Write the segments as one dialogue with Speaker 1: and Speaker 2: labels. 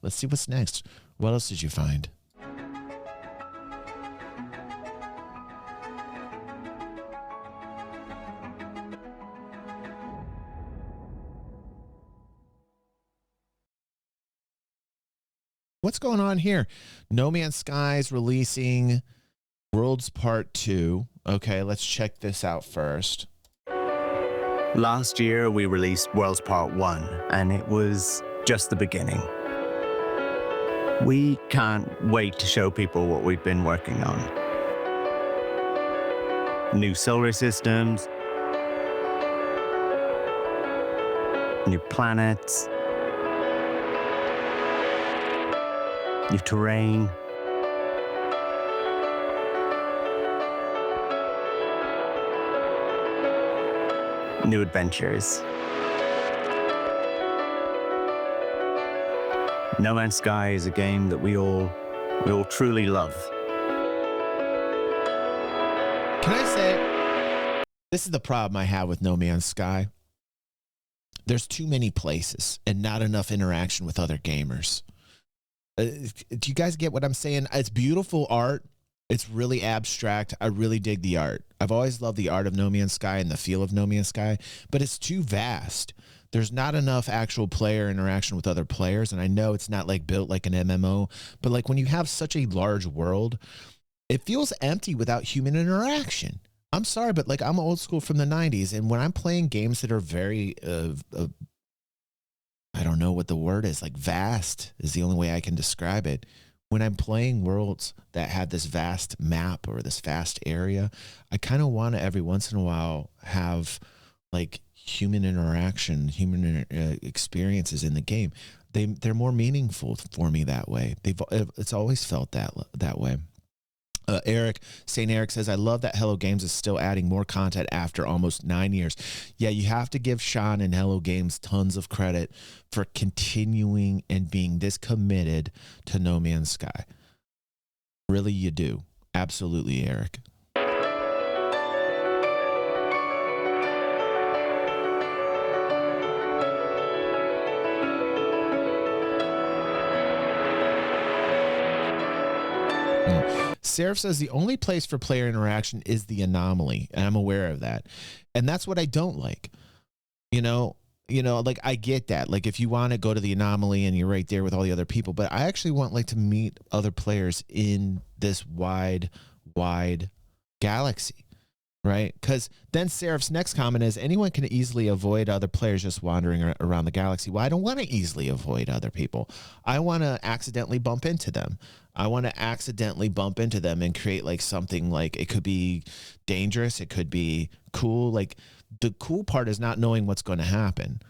Speaker 1: Let's see what's next. What else did you find? What's going on here? No Man's Sky is releasing Worlds Part 2. Okay, let's check this out first.
Speaker 2: Last year, we released Worlds Part 1, and it was just the beginning. We can't wait to show people what we've been working on. New solar systems, new planets, new terrain. New adventures. No Man's Sky is a game that we all truly love.
Speaker 1: Can I say, this is the problem I have with No Man's Sky. There's too many places and not enough interaction with other gamers. Do you guys get what I'm saying? It's beautiful art. It's really abstract. I really dig the art. I've always loved the art of No Man's Sky and the feel of No Man's Sky, but it's too vast. There's not enough actual player interaction with other players, and I know it's not like built like an MMO, but like when you have such a large world, it feels empty without human interaction. I'm sorry, but like I'm old school from the 90s, and when I'm playing games that are very I don't know what the word is, like vast is the only way I can describe it. When I'm playing worlds that have this vast map or this vast area, I kind of want to every once in a while have like human interaction, human experiences in the game. They're more meaningful for me that way. It's always felt that way. Eric, St. Eric says, I love that Hello Games is still adding more content after almost 9 years. Yeah, you have to give Sean and Hello Games tons of credit for continuing and being this committed to No Man's Sky. Really, you do. Absolutely, Eric. Seraph says the only place for player interaction is the anomaly, and I'm aware of that. And that's what I don't like. You know, like I get that. Like if you want to go to the anomaly and you're right there with all the other people, but I actually want like to meet other players in this wide galaxy. Right? Because then Seraph's next comment is anyone can easily avoid other players just wandering around the galaxy. Well, I don't want to easily avoid other people. I want to accidentally bump into them. I want to accidentally bump into them and create like something like it could be dangerous. It could be cool. Like the cool part is not knowing what's going to happen.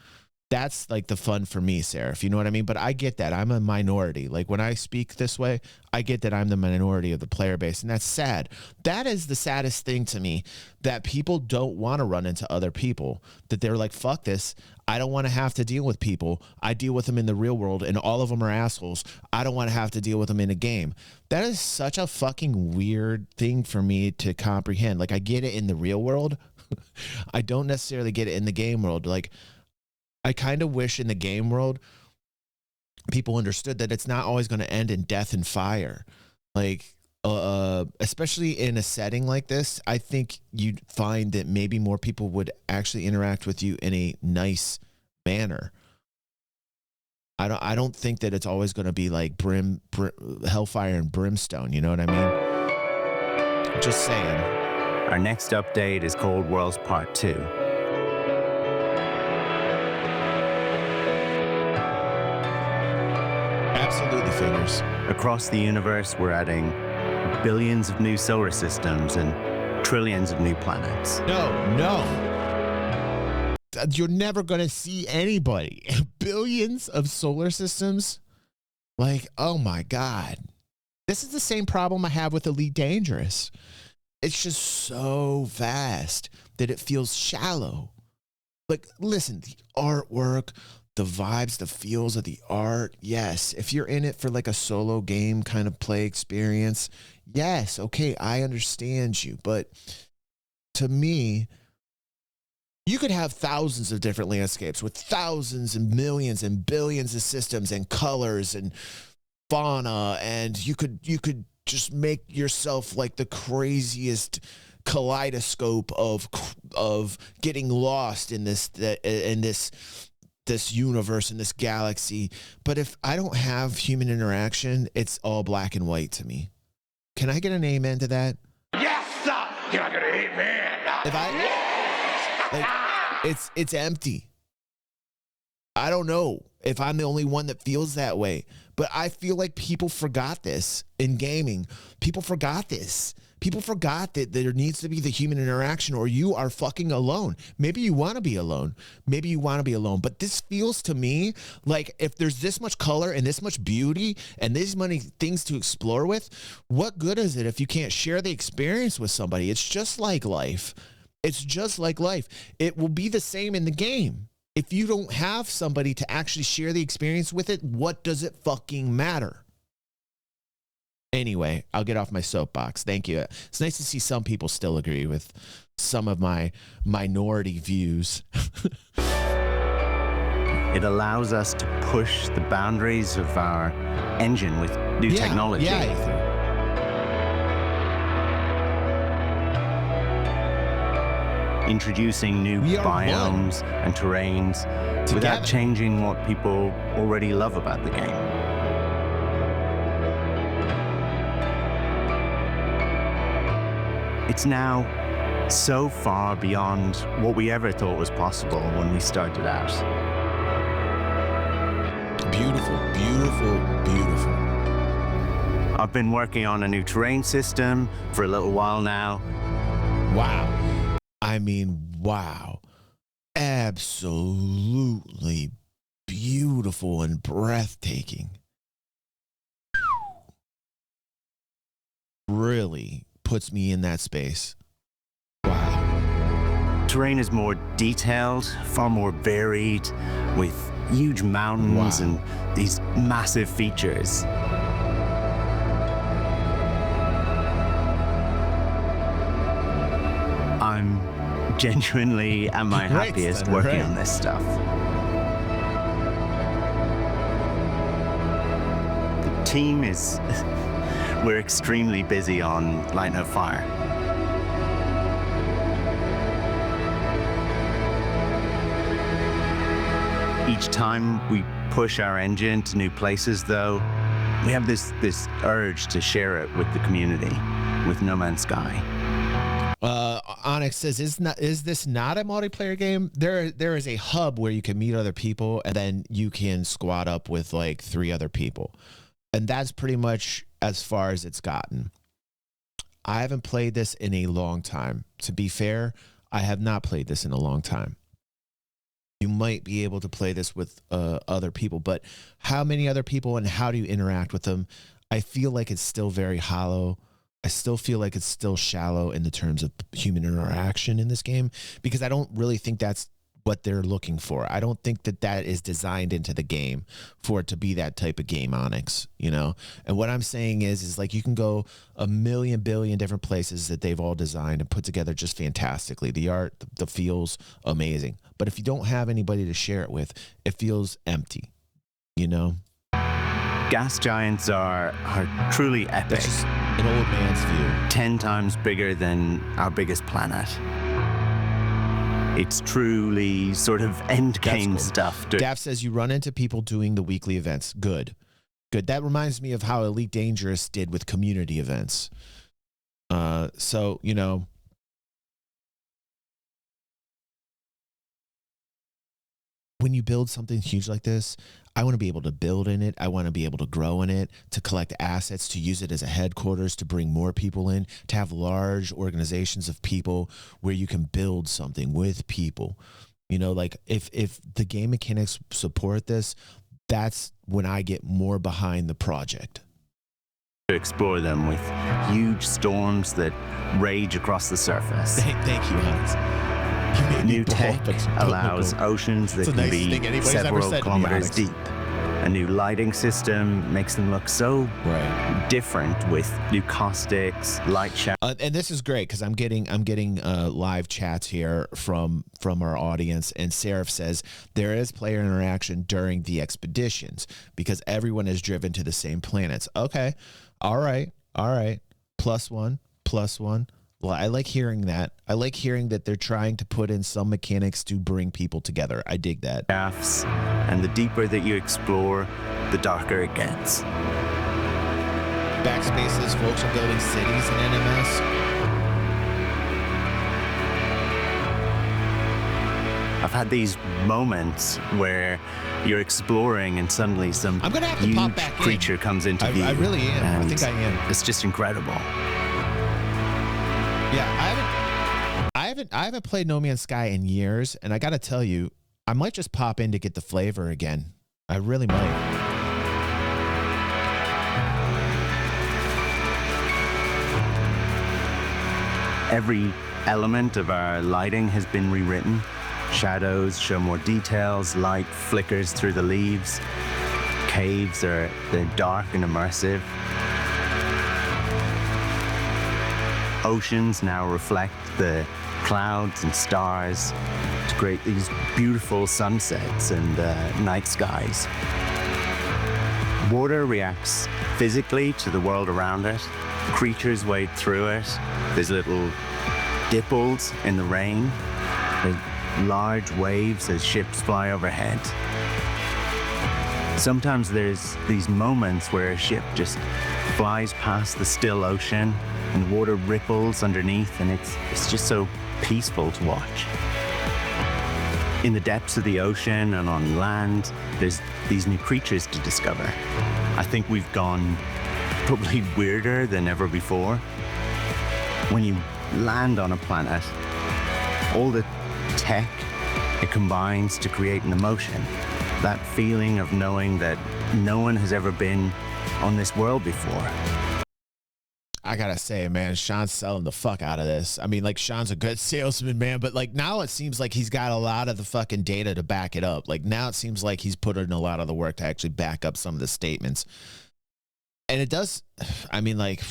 Speaker 1: That's like the fun for me, Seraph. You know what I mean? But I get that. I'm a minority. Like when I speak this way, I get that I'm the minority of the player base. And that's sad. That is the saddest thing to me, that people don't want to run into other people. That they're like, fuck this. I don't want to have to deal with people. I deal with them in the real world and all of them are assholes. I don't want to have to deal with them in a game. That is such a fucking weird thing for me to comprehend. Like I get it in the real world. I don't necessarily get it in the game world. Like, I kind of wish in the game world people understood that it's not always going to end in death and fire. Like, especially in a setting like this, I think you'd find that maybe more people would actually interact with you in a nice manner. I don't think that it's always going to be like hellfire and brimstone. You know what I mean? Just saying.
Speaker 2: Our next update is called Worlds Part 2.
Speaker 1: Absolutely, fingers.
Speaker 2: Across the universe, we're adding billions of new solar systems and trillions of new planets.
Speaker 1: No. You're never going to see anybody. Billions of solar systems? Like, oh my God. This is the same problem I have with Elite Dangerous. It's just so vast that it feels shallow. Like, listen, the artwork, the vibes, the feels of the art. Yes. If you're in it for like a solo game kind of play experience, yes. Okay. I understand you. But to me, You could have thousands of different landscapes with thousands and millions and billions of systems and colors and fauna, and you could just make yourself like the craziest kaleidoscope of getting lost in this universe, in this galaxy. But if I don't have human interaction, it's all black and white to me. Can I get an amen to that?
Speaker 3: Yes, sir. Can I get an amen?
Speaker 1: If it's empty. I don't know if I'm the only one that feels that way, but I feel like people forgot this in gaming. People forgot this. People forgot that there needs to be the human interaction, or you are fucking alone. Maybe you want to be alone. Maybe you want to be alone. But this feels to me like if there's this much color and this much beauty and this many things to explore with, what good is it if you can't share the experience with somebody? It's just like life. It's just like life. It will be the same in the game. If you don't have somebody to actually share the experience with it, what does it fucking matter? Anyway, I'll get off my soapbox. Thank you. It's nice to see some people still agree with some of my minority views.
Speaker 2: It allows us to push the boundaries of our engine with new technology.
Speaker 1: Yeah, Ethan.
Speaker 2: Introducing new biomes and terrains without changing what people already love about the game. It's now so far beyond what we ever thought was possible when we started out.
Speaker 1: Beautiful, beautiful, beautiful.
Speaker 2: I've been working on a new terrain system for a little while now.
Speaker 1: Wow. I mean, wow. Absolutely beautiful and breathtaking. Really puts me in that space. Wow.
Speaker 2: Terrain is more detailed, far more varied, with huge mountains and these massive features. I'm genuinely at my happiest working on this stuff. The team is... we're extremely busy on Light No Fire. Each time we push our engine to new places, though, we have this urge to share it with the community, with No Man's Sky.
Speaker 1: Onyx says, is this not a multiplayer game? There is a hub where you can meet other people, and then you can squad up with like 3 other people. And that's pretty much as far as it's gotten. I haven't played this in a long time. To be fair, I have not played this in a long time. You might be able to play this with other people, but how many other people and how do you interact with them? I feel like it's still very hollow. I still feel like it's still shallow in the terms of human interaction in this game, because I don't really think that's what they're looking for. I don't think that is designed into the game for it to be that type of game, Onyx, you know? And what I'm saying is like you can go a million billion different places that they've all designed and put together just fantastically. The art, the feels amazing. But if you don't have anybody to share it with, it feels empty, you know?
Speaker 2: Gas giants are truly epic.
Speaker 1: That's just an old man's view.
Speaker 2: 10 times bigger than our biggest planet. It's truly sort of endgame stuff.
Speaker 1: Daff says you run into people doing the weekly events. Good. That reminds me of how Elite Dangerous did with community events. So, you know, when you build something huge like this, I want to be able to build in it. I want to be able to grow in it, to collect assets, to use it as a headquarters, to bring more people in, to have large organizations of people where you can build something with people. You know, like if the game mechanics support this, that's when I get more behind the project.
Speaker 2: To explore them with huge storms that rage across the surface.
Speaker 1: Thank you, Hans.
Speaker 2: New tech allows oceans that can be several kilometers deep a new lighting system makes them look so different with new caustics, light shadows.
Speaker 1: And this is great because I'm getting live chats here from our audience, and Seraph says there is player interaction during the expeditions because everyone is driven to the same planets. Okay, all right, plus one. Well, I like hearing that. I like hearing that they're trying to put in some mechanics to bring people together. I dig that.
Speaker 2: And the deeper that you explore, the darker it gets.
Speaker 1: Backspaces, folks are building cities in NMS.
Speaker 2: I've had these moments where you're exploring and suddenly some
Speaker 1: I'm gonna have to
Speaker 2: huge
Speaker 1: pop back
Speaker 2: creature comes into view.
Speaker 1: I really am. I think I am.
Speaker 2: It's just incredible.
Speaker 1: Yeah, I haven't played No Man's Sky in years, and I got to tell you, I might just pop in to get the flavor again. I really might.
Speaker 2: Every element of our lighting has been rewritten. Shadows show more details, light flickers through the leaves. Caves they're dark and immersive. Oceans now reflect the clouds and stars to create these beautiful sunsets and night skies. Water reacts physically to the world around it. Creatures wade through it. There's little dipples in the rain. There's large waves as ships fly overhead. Sometimes there's these moments where a ship just flies past the still ocean and water ripples underneath, and it's just so peaceful to watch. In the depths of the ocean and on land, there's these new creatures to discover. I think we've gone probably weirder than ever before. When you land on a planet, all the tech, it combines to create an emotion. That feeling of knowing that no one has ever been on this world before.
Speaker 1: I gotta say, man, Sean's selling the fuck out of this. I mean, like, Sean's a good salesman, man, but like now it seems like he's got a lot of the fucking data to back it up. Like now it seems like he's put in a lot of the work to actually back up some of the statements. And it does, I mean, like,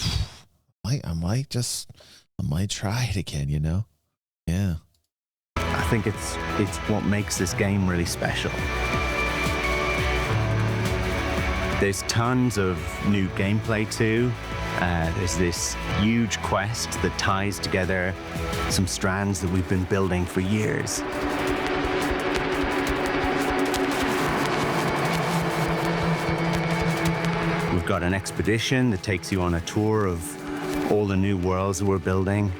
Speaker 1: I might try it again, you know? Yeah.
Speaker 2: I think it's what makes this game really special. There's tons of new gameplay too. There's this huge quest that ties together some strands that we've been building for years. We've got an expedition that takes you on a tour of all the new worlds that we're building.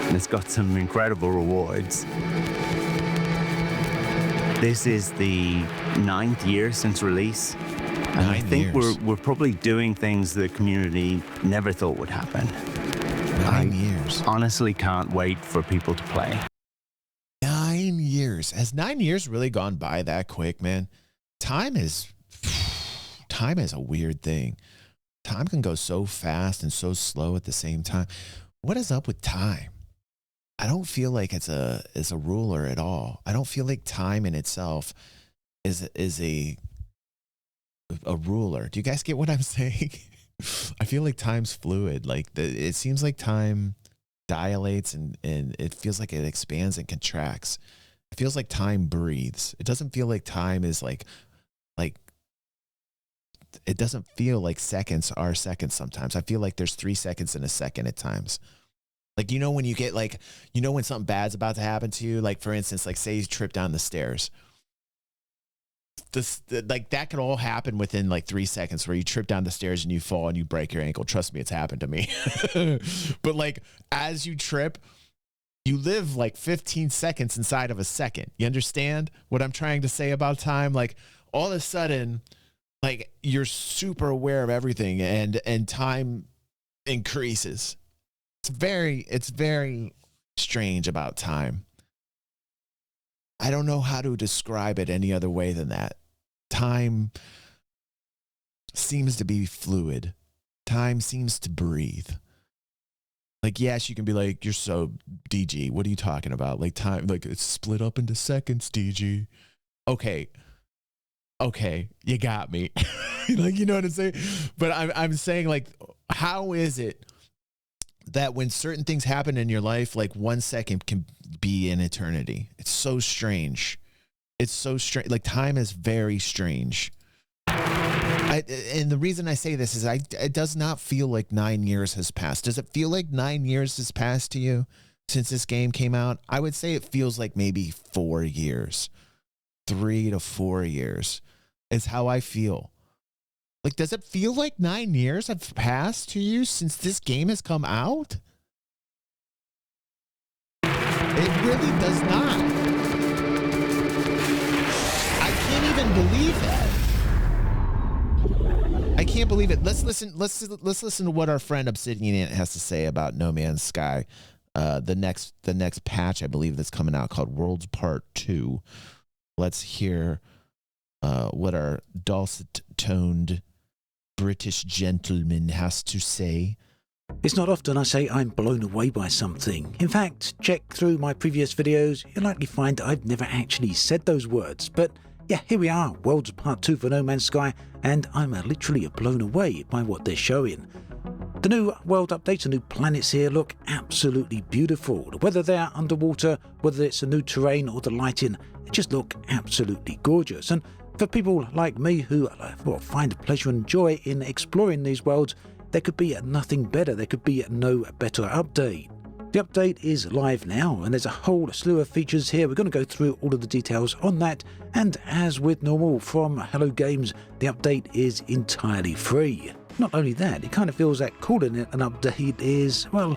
Speaker 2: And it's got some incredible rewards. This is the 9th year since release. And I think we're probably doing things the community never thought would happen.
Speaker 1: 9 years.
Speaker 2: Honestly can't wait for people to play.
Speaker 1: 9 years. Has 9 years really gone by that quick, man? Time is a weird thing. Time can go so fast and so slow at the same time. What is up with time? I don't feel like it's a ruler at all. I don't feel like time in itself is a ruler. Do you guys get what I'm saying? I feel like time's fluid. Like it seems like time dilates and it feels like it expands and contracts. It feels like time breathes. It doesn't feel like time is like it doesn't feel like seconds are seconds sometimes. I feel like there's 3 seconds in a second at times. Like, you know, when you get like, you know, when something bad's about to happen to you, like for instance, like say you trip down the stairs. Like that could all happen within like 3 seconds where you trip down the stairs and you fall and you break your ankle. Trust me, it's happened to me. But like as you trip, you live like 15 seconds inside of a second. You understand what I'm trying to say about time? Like all of a sudden, like you're super aware of everything and time increases. It's very strange about time. I don't know how to describe it any other way than that. Time seems to be fluid. Time seems to breathe. Like, yes, you can be like, you're so DG. What are you talking about? Like time, like it's split up into seconds, DG. Okay. okay, you got me. Like, you know what I'm saying? But I'm saying, like, how is it that when certain things happen in your life, like 1 second can be an eternity? It's so strange. It's so strange. Like, time is very strange. And the reason I say this is it does not feel like 9 years has passed. Does it feel like 9 years has passed to you since this game came out? I would say it feels like maybe 4 years. 3 to 4 years is how I feel. Like, does it feel like 9 years have passed to you since this game has come out? It really does not. I can't even believe that. I can't believe it. Let's listen to what our friend Obsidian Ant has to say about No Man's Sky. The next patch, I believe, that's coming out, called Worlds Part 2. Let's hear what our dulcet-toned British gentleman has to say.
Speaker 4: It's not often I say I'm blown away by something. In fact, check through my previous videos, you'll likely find I've never actually said those words. But yeah, here we are, Worlds Part 2 for No Man's Sky, and I'm literally blown away by what they're showing. The new world updates, the new planets here look absolutely beautiful. Whether they're underwater, whether it's a new terrain or the lighting, they just look absolutely gorgeous. And for people like me who find pleasure and joy in exploring these worlds, there could be nothing better. There could be no better update. The update is live now, and there's a whole slew of features here. We're going to go through all of the details on that, and as with normal from Hello Games, the update is entirely free. Not only that, it kind of feels that calling it an update is, well,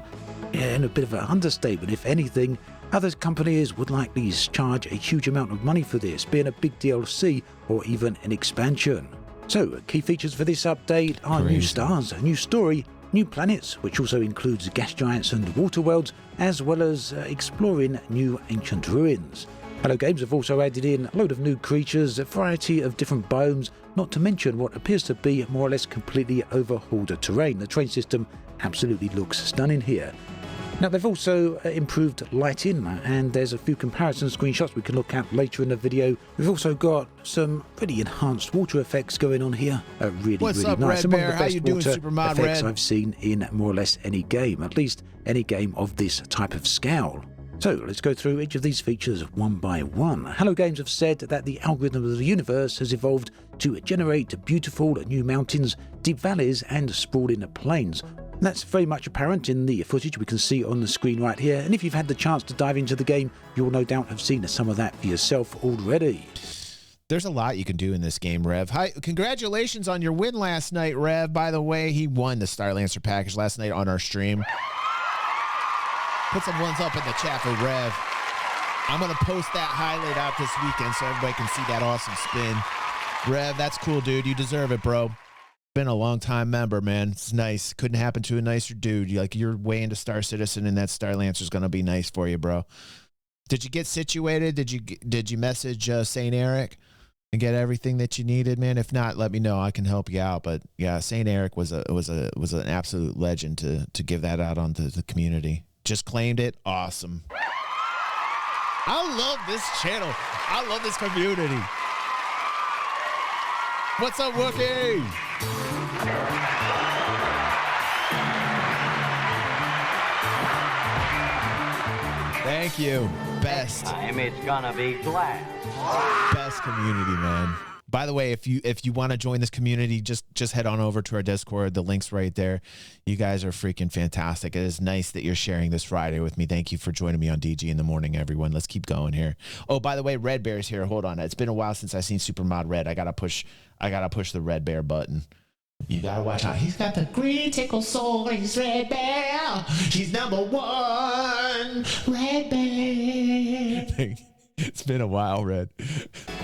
Speaker 4: yeah, in a bit of an understatement. If anything, other companies would likely charge a huge amount of money for this, being a big DLC or even an expansion. So, key features for this update are new stars, a new story, new planets, which also includes gas giants and water worlds, as well as exploring new ancient ruins. Hello Games have also added in a load of new creatures, a variety of different biomes, not to mention what appears to be more or less completely overhauled terrain. The terrain system absolutely looks stunning here. Now, they've also improved lighting, and there's a few comparison screenshots we can look at later in the video. We've also got some pretty enhanced water effects going on here. Really nice.
Speaker 1: Up,
Speaker 4: Red
Speaker 1: Some
Speaker 4: Bear?
Speaker 1: Of the best water
Speaker 4: Supermod effects
Speaker 1: Red?
Speaker 4: I've seen in more or less any game, at least any game of this type of scale. So let's go through each of these features one by one. Hello Games have said that the algorithm of the universe has evolved to generate beautiful new mountains, deep valleys and sprawling plains. That's very much apparent in the footage we can see on the screen right here, and if you've had the chance to dive into the game, you'll no doubt have seen some of that for yourself already.
Speaker 1: There's a lot you can do in this game, Rev. Hi, congratulations on your win last night, Rev. By the way, he won the Starlancer package last night on our stream. Put some ones up in the chat for Rev. I'm going to post that highlight out this weekend so everybody can see that awesome spin. Rev, that's cool, dude. You deserve it, bro. Been a long time member, man. It's nice. Couldn't happen to a nicer dude. You're way into Star Citizen, and that Starlancer's gonna be nice for you, bro. Did you get situated? Did you message Saint Eric and get everything that you needed, man? If not, let me know. I can help you out. But yeah, Saint Eric was an absolute legend to give that out onto the community. Just claimed it. Awesome. I love this channel. I love this community. What's up, Wookie? Thank you. Best.
Speaker 5: Time it's gonna be glass.
Speaker 1: Best community, man. By the way, if you want to join this community, just head on over to our Discord. The link's right there. You guys are freaking fantastic. It is nice that you're sharing this Friday with me. Thank you for joining me on DG in the morning, everyone. Let's keep going here. Oh, by the way, Red Bear's here. Hold on. It's been a while since I've seen Supermod Red. I gotta push the Red Bear button. You gotta watch out. He's got the critical soul. He's Red Bear. He's #1. Red Bear. It's been a while, Red.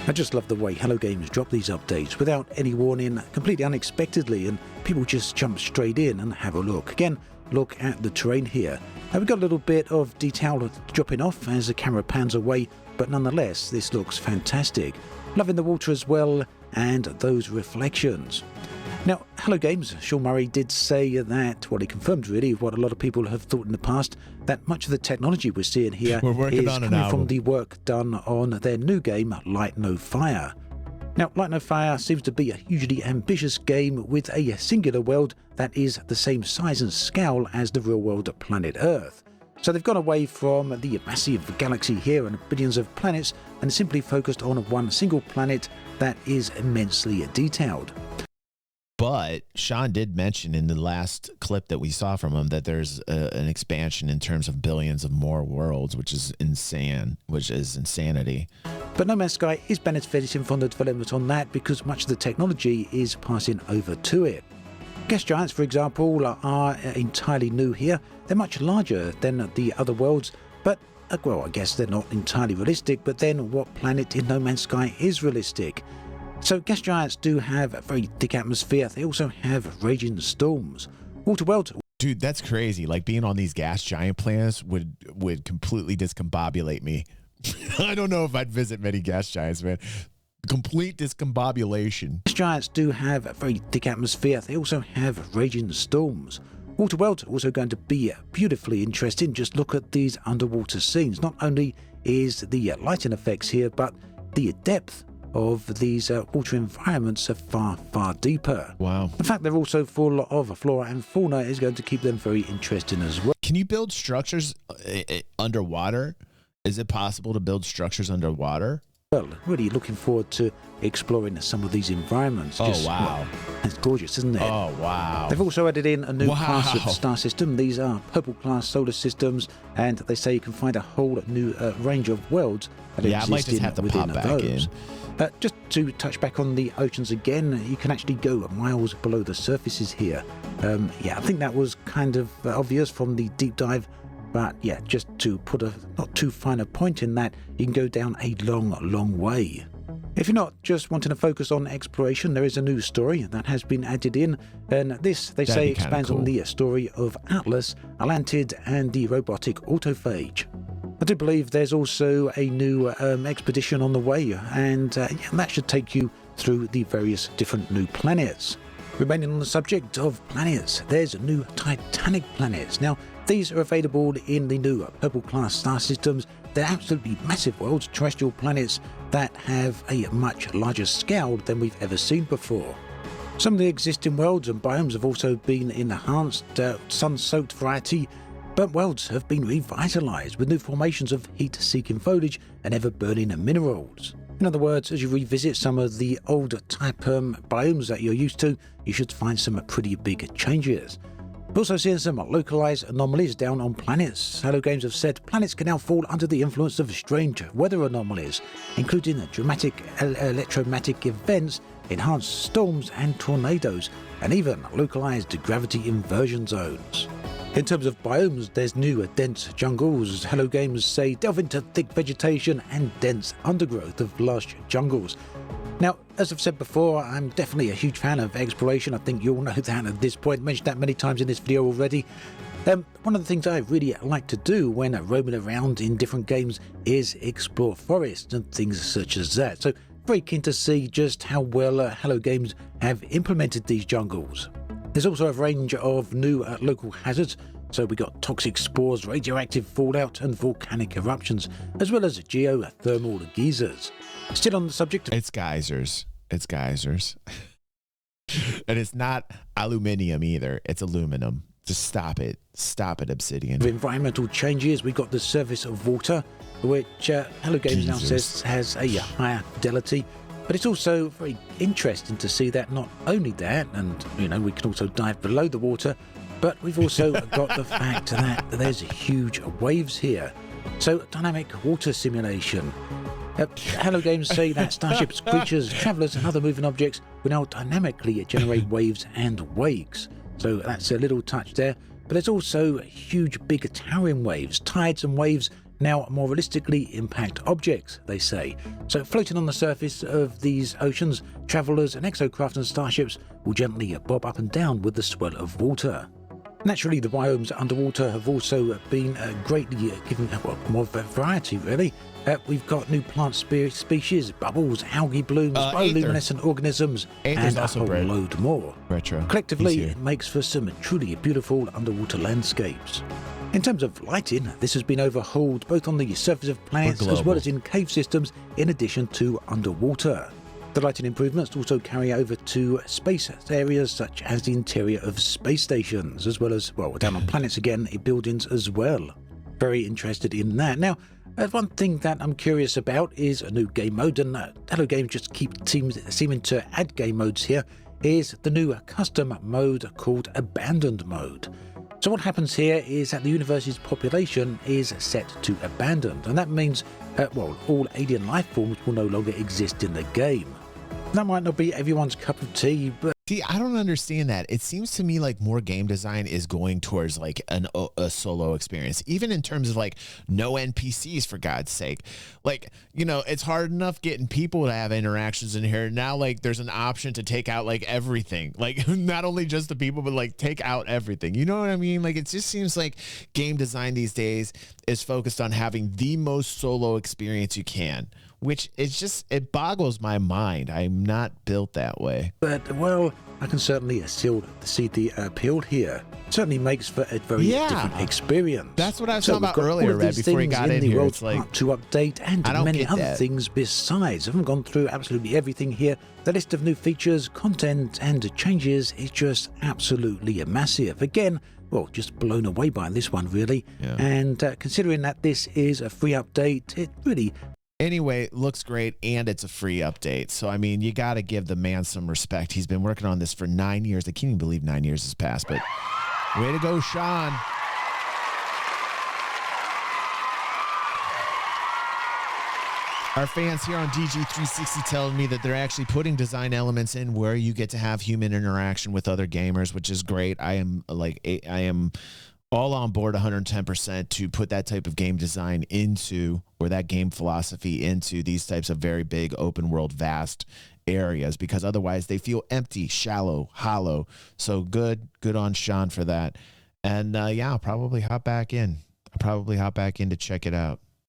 Speaker 4: I just love the way Hello Games drop these updates without any warning, completely unexpectedly, and people just jump straight in and have a look. Again, look at the terrain here. Now, we've got a little bit of detail dropping off as the camera pans away, but nonetheless, this looks fantastic. Loving the water as well, and those reflections. Now, Hello Games, Sean Murray did say that, well, he confirmed really what a lot of people have thought in the past, that much of the technology we're seeing here is coming from the work done on their new game, Light No Fire. Now, Light No Fire seems to be a hugely ambitious game with a singular world that is the same size and scale as the real-world planet Earth. So they've gone away from the massive galaxy here and billions of planets and simply focused on one single planet that is immensely detailed.
Speaker 1: But Sean did mention in the last clip that we saw from him that there's an expansion in terms of billions of more worlds, which is insane, which is insanity.
Speaker 4: But No Man's Sky is benefiting from the development on that because much of the technology is passing over to it. Gas giants, for example, are entirely new here. They're much larger than the other worlds, but, well, I guess they're not entirely realistic, but then what planet in No Man's Sky is realistic? So gas giants do have a very thick atmosphere. They also have raging storms. Water worlds...
Speaker 1: Dude, that's crazy. Like, being on these gas giant planets would completely discombobulate me. I don't know if I'd visit many gas giants, man. Complete discombobulation.
Speaker 4: Gas giants do have a very thick atmosphere. They also have raging storms. Water worlds are also going to be beautifully interesting. Just look at these underwater scenes. Not only is the lighting effects here, but the depth of these water environments are far, far deeper.
Speaker 1: Wow.
Speaker 4: The fact they're also full of flora and fauna is going to keep them very interesting as well.
Speaker 1: Can you build structures underwater? Is it possible to build structures underwater?
Speaker 4: Well, really looking forward to exploring some of these environments.
Speaker 1: Oh, wow.
Speaker 4: It's gorgeous, isn't it?
Speaker 1: Oh, wow.
Speaker 4: They've also added in a new class of star system. These are purple class solar systems, and they say you can find a whole new range of worlds that
Speaker 1: I might just have to pop back in.
Speaker 4: Just to touch back on the oceans again, you can actually go miles below the surfaces here. Yeah, I think that was kind of obvious from the deep dive. But yeah, just to put a not too fine a point in that, you can go down a long, long way. If you're not just wanting to focus on exploration, there is a new story that has been added in, and this, they say, expands on the story of Atlas, Atlantid, and the robotic autophage. I do believe there's also a new expedition on the way, and that should take you through the various different new planets. Remaining on the subject of planets, there's new Titanic planets. Now, these are available in the new purple class star systems. They're absolutely massive worlds, terrestrial planets that have a much larger scale than we've ever seen before. Some of the existing worlds and biomes have also been enhanced, sun-soaked variety, but worlds have been revitalized with new formations of heat-seeking foliage and ever-burning minerals. In other words, as you revisit some of the old type biomes that you're used to, you should find some pretty big changes. We've also seen some localized anomalies down on planets. Hello Games have said planets can now fall under the influence of strange weather anomalies, including dramatic electromagnetic events, enhanced storms and tornadoes, and even localized gravity inversion zones. In terms of biomes, there's new dense jungles. Hello Games say delve into thick vegetation and dense undergrowth of lush jungles. Now, as I've said before, I'm definitely a huge fan of exploration. I think you all know that at this point. I mentioned that many times in this video already. One of the things I really like to do when roaming around in different games is explore forests and things such as that. So, very keen to see just how well Hello Games have implemented these jungles. There's also a range of new local hazards. So we got toxic spores, radioactive fallout and volcanic eruptions, as well as geothermal geysers. Still on the subject...
Speaker 1: It's geysers. It's geysers. And it's not aluminium either. It's aluminum. Just stop it. Stop it, Obsidian.
Speaker 4: With environmental changes, we got the surface of water, which Hello Games now says has a higher fidelity. But it's also very interesting to see that not only that, and we can also dive below the water, but we've also got the fact that there's huge waves here. So dynamic water simulation. Hello Games say that starships, creatures, travellers and other moving objects will now dynamically generate waves and wakes. So that's a little touch there. But there's also huge big towering waves, tides and waves now more realistically impact objects, they say. So floating on the surface of these oceans, travellers and exocraft and starships will gently bob up and down with the swell of water. Naturally, the biomes underwater have also been greatly given more variety, really. We've got new plant species, bubbles, algae blooms, bioluminescent organisms, and a whole load more.
Speaker 1: Retro.
Speaker 4: Collectively, it makes for some truly beautiful underwater landscapes. In terms of lighting, this has been overhauled both on the surface of planets as well as in cave systems, in addition to underwater. The lighting improvements also carry over to space areas such as the interior of space stations, as well as, well, down on planets again, in buildings as well. Very interested in that. Now, one thing that I'm curious about is a new game mode, and Hello Games just keep seeming to add game modes here, is the new custom mode called Abandoned Mode. So what happens here is that the universe's population is set to abandoned, and that means, well, all alien life forms will no longer exist in the game. That might not be everyone's cup of tea, but
Speaker 1: See, I don't understand that. It seems to me like more game design is going towards like a solo experience, even in terms of like no NPCs, for God's sake. Like, you know, it's hard enough getting people to have interactions in here. Now, like, there's an option to take out like everything, like not only just the people, but like take out everything. You know what I mean? Like, it just seems like game design these days is focused on having the most solo experience you can, which is just, it boggles my mind. I'm not built that way.
Speaker 4: But, well, I can certainly still see the appeal here. It certainly makes for a very different experience.
Speaker 1: That's what I was talking about earlier, Red, before he got in here. It's like,
Speaker 4: Part 2 update and many other things besides. I haven't gone through absolutely everything here. The list of new features, content, and changes is just absolutely massive. Again, well, just blown away by this one, really.
Speaker 1: Yeah.
Speaker 4: And considering that this is a free update, it really...
Speaker 1: Anyway, looks great, and it's a free update. So, I mean, you got to give the man some respect. He's been working on this for 9 years. I can't even believe 9 years has passed, but way to go, Sean. Our fans here on DG360 telling me that they're actually putting design elements in where you get to have human interaction with other gamers, which is great. I am all on board 110% to put that type of game design into, or that game philosophy into these types of very big open world vast areas, because otherwise they feel empty, shallow, hollow. So good on Sean for that. And yeah, I'll probably hop back in to check it out.